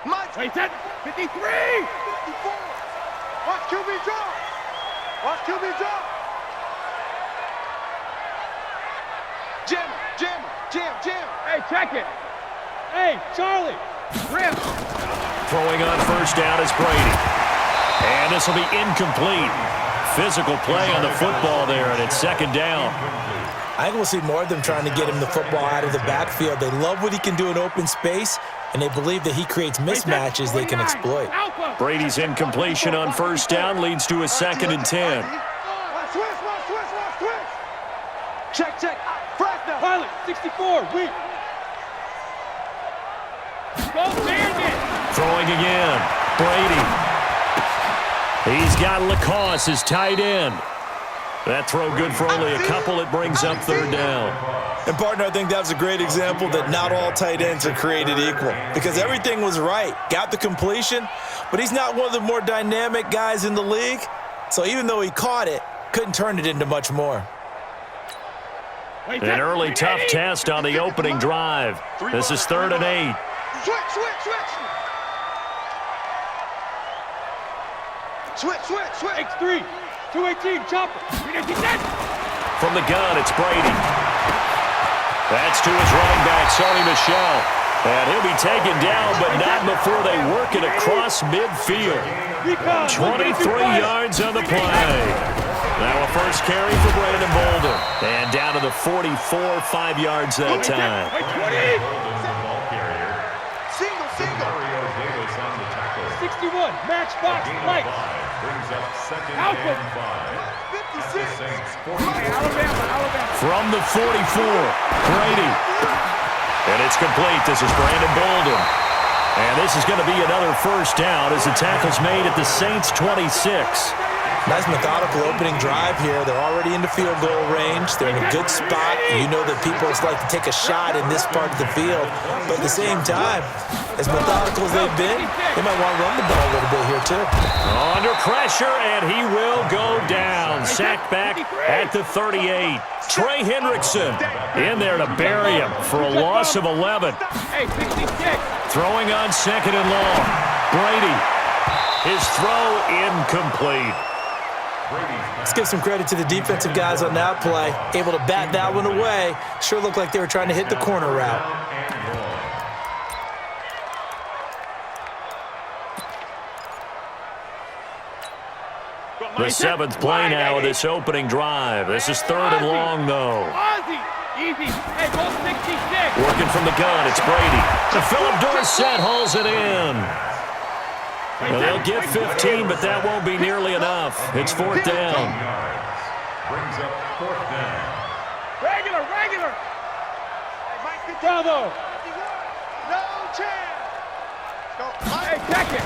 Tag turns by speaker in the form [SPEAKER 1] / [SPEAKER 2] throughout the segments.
[SPEAKER 1] Wait, that 53! 54!
[SPEAKER 2] Watch QB drop! Watch QB drop! Jam!
[SPEAKER 1] Hey, check it! Hey, Charlie! Rim!
[SPEAKER 3] Throwing on first down is Brady. And this will be incomplete. Physical play on the football there, and it's second down.
[SPEAKER 4] I think we'll see more of them trying to get him the football out of the backfield. They love what he can do in open space, and they believe that he creates mismatches they can exploit.
[SPEAKER 3] Brady's incompletion on first down leads to a 2nd and 10.
[SPEAKER 2] Switch! Check! Fresno!
[SPEAKER 1] Pilot, 64, weak! Go Bandit!
[SPEAKER 3] Throwing again. Brady. He's got Lacoste as tight end. That throw good for only a couple. It brings up third down.
[SPEAKER 4] And, partner, I think that was a great example that not all tight ends are created equal because everything was right. Got the completion, but he's not one of the more dynamic guys in the league. So even though he caught it, couldn't turn it into much more.
[SPEAKER 3] An early tough test on the opening drive. This is 3rd and 8.
[SPEAKER 2] Switch!
[SPEAKER 1] X3, 218, chopper.
[SPEAKER 3] From the gun, it's Brady. That's to his running back, Sony Michel. And he'll be taken down, but not before they work it across midfield. 23 yards on the play. Now a first carry for Brandon Bolden. And down to the 44, 5 yards that time.
[SPEAKER 2] Single.
[SPEAKER 1] 61, matchbox, light. Alpha.
[SPEAKER 2] 56.
[SPEAKER 1] Alabama.
[SPEAKER 3] From the 44, Brady. And it's complete. This is Brandon Bolden. And this is going to be another first down as the tackle's made at the Saints' 26.
[SPEAKER 4] Nice methodical opening drive here. They're already into field goal range. They're in a good spot. You know that people just like to take a shot in this part of the field. But at the same time, as methodical as they've been, they might want to run the ball a little bit here too.
[SPEAKER 3] Under pressure, and he will go down. Sacked back at the 38. Trey Hendrickson in there to bury him for a loss of 11.
[SPEAKER 1] Hey, 66.
[SPEAKER 3] Throwing on 2nd and long. Brady. His throw incomplete.
[SPEAKER 4] Let's give some credit to the defensive guys on that play. Able to bat that one away. Sure looked like they were trying to hit the corner route.
[SPEAKER 3] The 7th play now of this opening drive. This is 3rd and long, though.
[SPEAKER 1] Easy. Hey, go 66.
[SPEAKER 3] Working from the gun, it's Brady. To Philip Dorsett hauls it in. Well, they'll get 15, but that won't be nearly enough. It's 4th down.
[SPEAKER 2] Brings up 4th down.
[SPEAKER 1] Regular.
[SPEAKER 2] Hey, Mike, good
[SPEAKER 1] Bravo.
[SPEAKER 2] No chance. Go.
[SPEAKER 1] Hey, check it.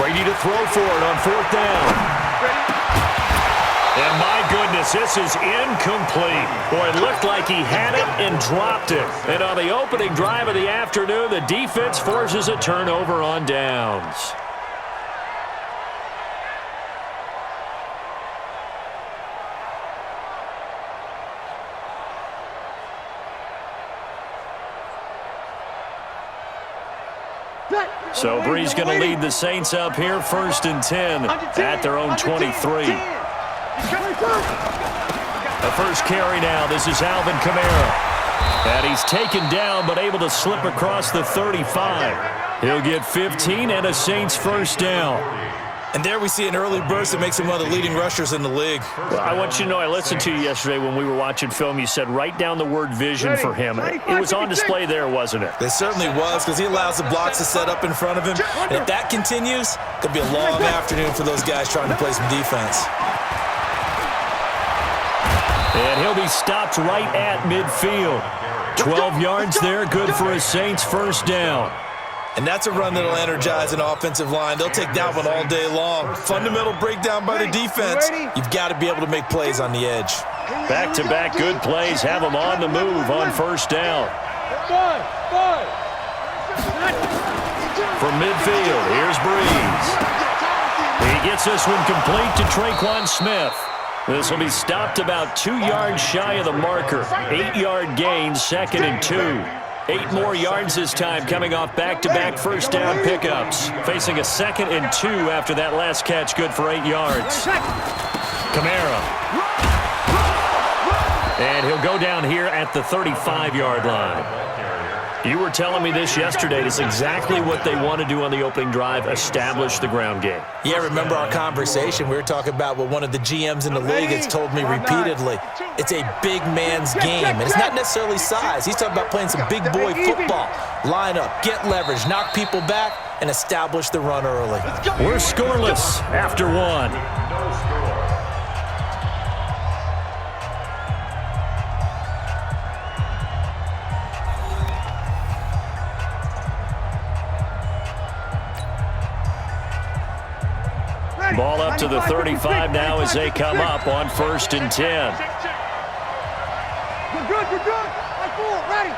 [SPEAKER 3] Brady to throw for it on 4th down. And my goodness, this is incomplete. Boy, it looked like he had it and dropped it. And on the opening drive of the afternoon, the defense forces a turnover on downs. So Bree's going to lead the Saints up here 1st and 10 at their own 23. The first carry now. This is Alvin Kamara. And he's taken down but able to slip across the 35. He'll get 15 and a Saints first down.
[SPEAKER 4] And there we see an early burst that makes him one of the leading rushers in the league.
[SPEAKER 3] Well, I want you to know, I listened to you yesterday when we were watching film. You said write down the word vision for him. It was on display there, wasn't it?
[SPEAKER 4] It certainly was, because he allows the blocks to set up in front of him. And if that continues, it could be a long afternoon for those guys trying to play some defense.
[SPEAKER 3] And he'll be stopped right at midfield. 12 yards there, good for a Saints first down.
[SPEAKER 4] And that's a run that'll energize an offensive line. They'll take that one all day long. Fundamental breakdown by the defense. You've got to be able to make plays on the edge.
[SPEAKER 3] Back-to-back good plays have them on the move on first down. From midfield, here's Breeze. He gets this one complete to Traquan Smith. This will be stopped about 2 yards shy of the marker. 8-yard gain, 2nd and 2. 8 more yards this time, coming off back-to-back first down pickups. Facing a 2nd and 2 after that last catch, good for 8 yards. Kamara. And he'll go down here at the 35-yard line. You were telling me this yesterday. It's exactly what they want to do on the opening drive, establish the ground game.
[SPEAKER 4] Yeah, remember our conversation? We were talking about what one of the GMs in the league has told me repeatedly. It's a big man's game, and it's not necessarily size. He's talking about playing some big boy football. Line up, get leverage, knock people back, and establish the run early.
[SPEAKER 3] We're scoreless after 1. Ball up to the 35 now as they come up on 1st and 10.
[SPEAKER 1] You're good, you're good. Mike Bull, ready.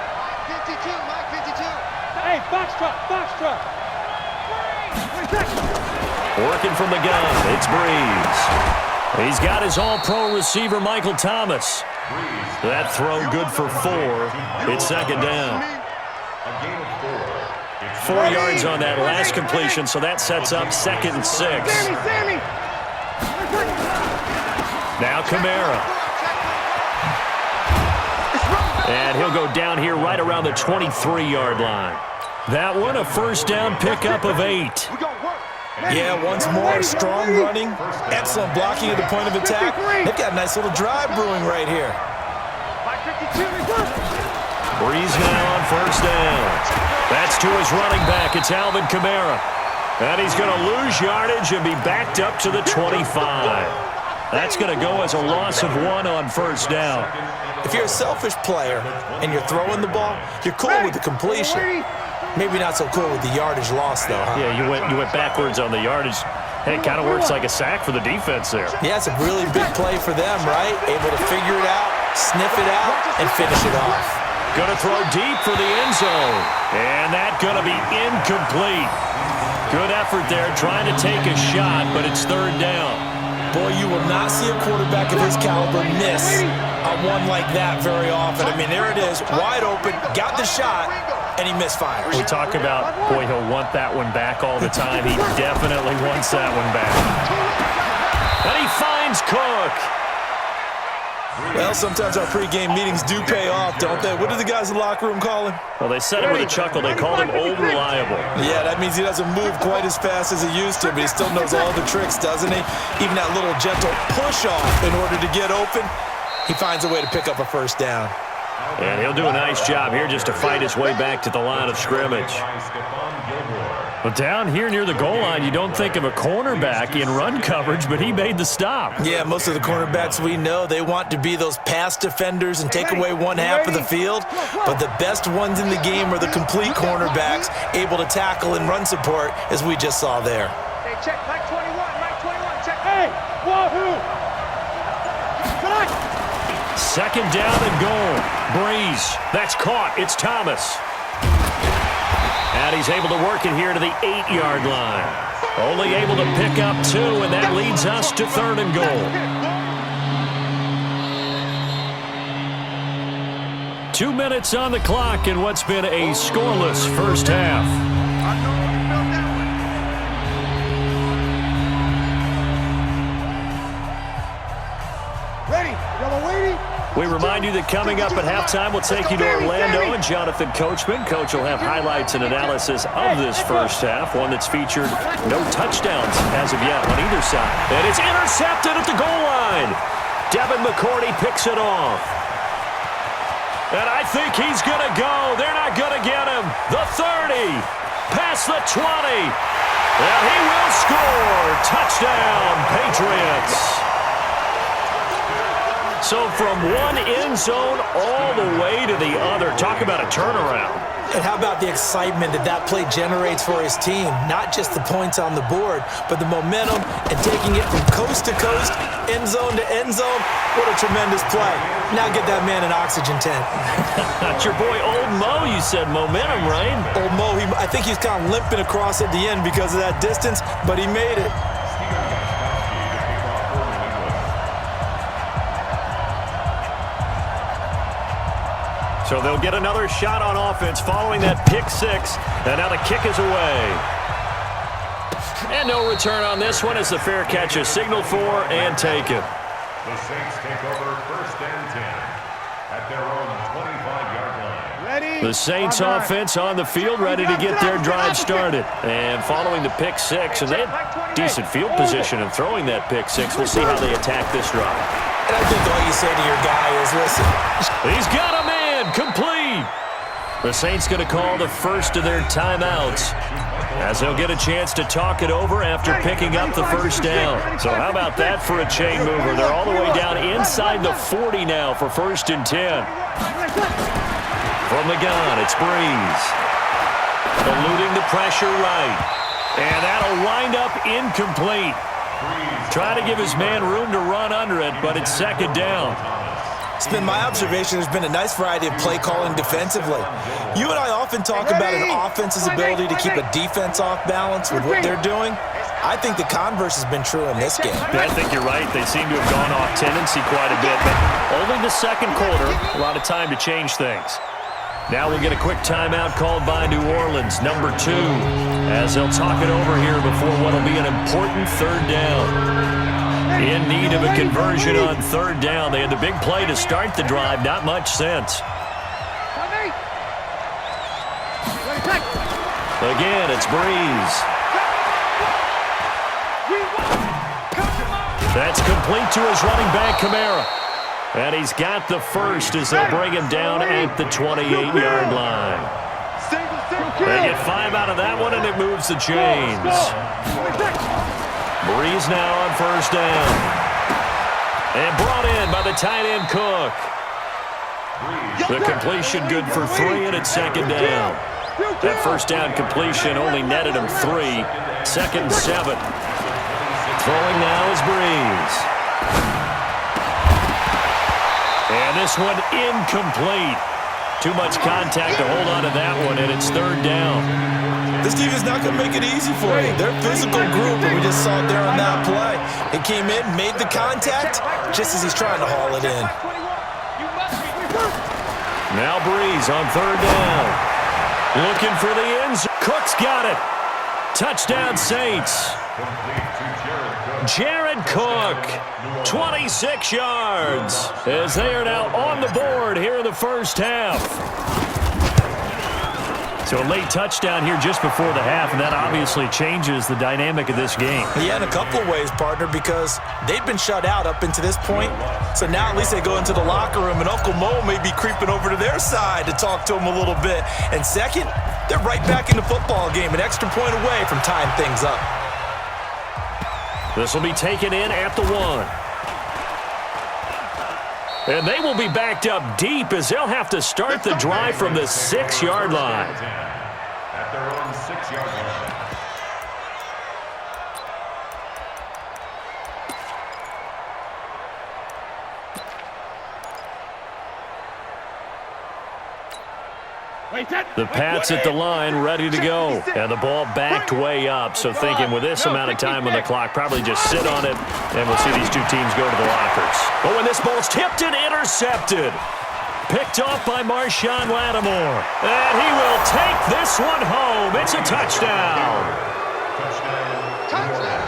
[SPEAKER 2] 52, Mike 52.
[SPEAKER 1] Hey, box truck, box truck.
[SPEAKER 3] Working from the gun, it's Breeze. He's got his all-pro receiver, Michael Thomas. That throw good for 4. It's 2nd down. 4 yards on that last completion, so that sets up 2nd and 6.
[SPEAKER 1] Sammy.
[SPEAKER 3] Now Kamara. And he'll go down here right around the 23-yard line. That one, a first down pickup of 8.
[SPEAKER 4] Yeah, once more, strong running, excellent blocking at the point of attack. They've got a nice little drive brewing right here.
[SPEAKER 3] Breeze now on 1st down. That's to his running back. It's Alvin Kamara. And he's going to lose yardage and be backed up to the 25. That's going to go as a loss of 1 on 1st down.
[SPEAKER 4] If you're a selfish player and you're throwing the ball, you're cool with the completion. Maybe not so cool with the yardage loss, though, huh?
[SPEAKER 3] Yeah, you went backwards on the yardage. Hey, it kind of works like a sack for the defense there.
[SPEAKER 4] Yeah, it's a really big play for them, right? Able to figure it out, sniff it out, and finish it off.
[SPEAKER 3] Going to throw deep for the end zone. And that's going to be incomplete. Good effort there, trying to take a shot, but it's 3rd down.
[SPEAKER 4] Boy, you will not see a quarterback of his caliber miss a one like that very often. I mean, there it is, wide open, got the shot, and he misfires.
[SPEAKER 3] We talk about, boy, he'll want that one back all the time. He definitely wants that one back. And he finds Cook.
[SPEAKER 4] Well, sometimes our pregame meetings do pay off, don't they? What do the guys in the locker room call him?
[SPEAKER 3] Well, they said it with a chuckle. They called him Old Reliable.
[SPEAKER 4] Yeah, that means he doesn't move quite as fast as he used to, but he still knows all the tricks, doesn't he? Even that little gentle push-off in order to get open, he finds a way to pick up a 1st down.
[SPEAKER 3] And he'll do a nice job here just to fight his way back to the line of scrimmage. But down here near the goal line, you don't think of a cornerback in run coverage, but he made the stop.
[SPEAKER 4] Yeah, most of the cornerbacks we know, they want to be those pass defenders and take away one half of the field. But the best ones in the game are the complete cornerbacks, able to tackle and run support, as we just saw there.
[SPEAKER 2] Hey, check, Mike 21, check.
[SPEAKER 1] Hey, wahoo!
[SPEAKER 3] 2nd down and goal. Breeze. That's caught. It's Thomas. And he's able to work it here to the 8-yard line. Only able to pick up 2, and that leads us to 3rd and goal. 2 minutes on the clock in what's been a scoreless first half. We remind you that coming up at halftime, we'll take you to Orlando and Jonathan Coachman. Coach will have highlights and analysis of this first half, one that's featured no touchdowns as of yet on either side. And it's intercepted at the goal line. Devin McCourty picks it off. And I think he's going to go. They're not going to get him. The 30, past the 20. And he will score. Touchdown, Patriots. So from one end zone all the way to the other. Talk about a turnaround.
[SPEAKER 4] And how about the excitement that play generates for his team? Not just the points on the board, but the momentum and taking it from coast to coast, end zone to end zone. What a tremendous play. Now get that man an oxygen tent.
[SPEAKER 3] That's your boy Old Mo, you said. Momentum, right?
[SPEAKER 4] Old Mo, I think he's kind of limping across at the end because of that distance, but he made it.
[SPEAKER 3] So they'll get another shot on offense following that pick six. And now the kick is away. And no return on this one as the fair catch is signaled for and taken.
[SPEAKER 5] The Saints take over 1st and 10 at their own 25-yard line.
[SPEAKER 1] Ready?
[SPEAKER 3] The Saints offense on the field ready to get their drive started. And following the pick six, and they had decent field position in throwing that pick six. We'll see how they attack this drive.
[SPEAKER 4] And I think all you say to your guy is, listen.
[SPEAKER 3] He's got a man, complete. The Saints going to call the first of their timeouts as they'll get a chance to talk it over after picking up the first down. So how about that for a chain mover? They're all the way down inside the 40 now for 1st and 10. From the gun, it's Breeze. Eluding the pressure right. And that'll wind up incomplete. Trying to give his man room to run under it, but it's 2nd down.
[SPEAKER 4] It's been my observation there's been a nice variety of play calling defensively. You and I often talk about an offense's ability to keep a defense off balance with what they're doing. I think the converse has been true in this game.
[SPEAKER 3] I think you're right. They seem to have gone off tendency quite a bit, but only the 2nd quarter. A lot of time to change things. Now we'll get a quick timeout called by New Orleans, number 2, as they'll talk it over here before what will be an important 3rd down. In need of a conversion on 3rd down. They had the big play to start the drive. Not much sense. Again, it's Breeze. That's complete to his running back, Kamara. And he's got the first as they'll bring him down at the 28-yard line. They get 5 out of that one, and it moves the chains. Breeze now on 1st down. And brought in by the tight end Cook. The completion good for 3, and it's 2nd down. That 1st down completion only netted him 3. 2nd and 7. Throwing now is Breeze. And this one incomplete. Too much contact to hold on to that one, and it's 3rd down.
[SPEAKER 4] This team is not going to make it easy for you. They're a physical group, and we just saw it there on that play. He came in, made the contact, just as he's trying to haul it in.
[SPEAKER 3] Now Breeze on 3rd down. Looking for the end zone. Cook's got it. Touchdown Saints. Jared Cook, 26 yards, as they are now on the board here in the 1st half. So a late touchdown here just before the half, and that obviously changes the dynamic of this game.
[SPEAKER 4] Yeah, in a couple of ways, partner, because they've been shut out up until this point. So now at least they go into the locker room, and Uncle Mo may be creeping over to their side to talk to them a little bit. And second, they're right back in the football game, an extra point away from tying things up.
[SPEAKER 3] This will be taken in at the 1. And they will be backed up deep as they'll have to start the drive from the 6-yard line.
[SPEAKER 5] At their own 6-yard line.
[SPEAKER 3] The Pats at the line, ready to go. And the ball backed way up, so thinking with this amount of time on the clock, probably just sit on it, and we'll see these two teams go to the lockers. Oh, and this ball's tipped and intercepted. Picked off by Marshawn Lattimore. And he will take this one home. It's a touchdown.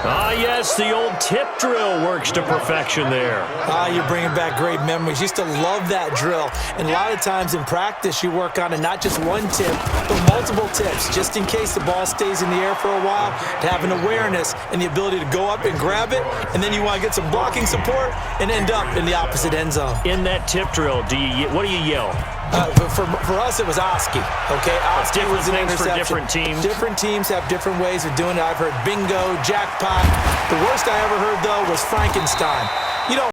[SPEAKER 3] Ah, yes, the old tip drill works to perfection there.
[SPEAKER 4] You're bringing back great memories. Used to love that drill. And a lot of times in practice, you work on it, not just one tip, but multiple tips, just in case the ball stays in the air for a while, to have an awareness and the ability to go up and grab it, and then you want to get some blocking support and end up in the opposite end zone.
[SPEAKER 3] In that tip drill, what do you yell?
[SPEAKER 4] For us, it was Oski. Okay, Oski was an
[SPEAKER 3] things
[SPEAKER 4] interception.
[SPEAKER 3] For different teams.
[SPEAKER 4] Different teams have different ways of doing it. I've heard bingo, jackpot. The worst I ever heard, though, was Frankenstein. You don't